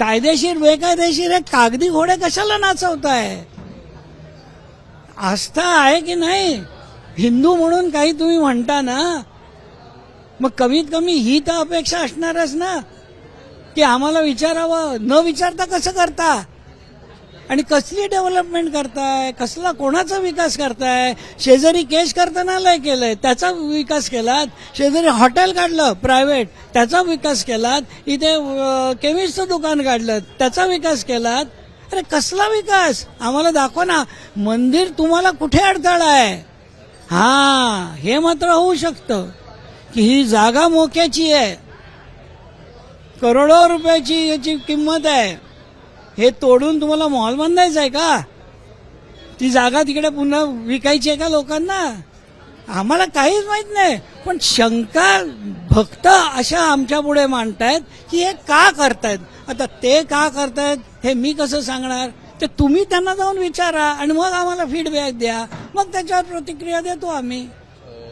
कायदेशीर बेकायदेशीर हे कागदी घोडे कशाला नाचवताय? आस्था आहे की नाही? हिंदू म्हणून काही तुम्ही म्हणता ना, मग कमीत कमी ही तर अपेक्षा असणारच ना की आम्हाला विचारावं. न विचारता कसं करता? आणि कसली डेव्हलपमेंट करताय? कसला कोणाचा विकास करताय? शेजारी केश कर्तनालय केलंय, त्याचा विकास केलात. शेजारी हॉटेल काढलं प्रायव्हेट, त्याचा विकास केलात. इथे केमिस्टचं दुकान काढलं, त्याचा विकास केलात. अरे कसला विकास? आम्हाला दाखवा ना. मंदिर तुम्हाला कुठे अडथळा आहे? हा, हे मात्र होऊ शकतं की ही जागा मोक्याची आहे, करोडो रुपयाची याची किंमत आहे, हे तोडून तुम्हाला मॉल बांधायचा आहे का? ती जागा तिकडे पुन्हा विकायची आहे का लोकांना? आम्हाला काहीच माहित नाही. पण शंका भक्त अशा आमच्या पुढे मांडतायत की हे का करतायत. आता ते का करतायत हे मी कसं सांगणार? ते तुम्ही त्यांना जाऊन विचारा आणि मग आम्हाला फीडबॅक द्या, मग त्याच्यावर प्रतिक्रिया देतो आम्ही.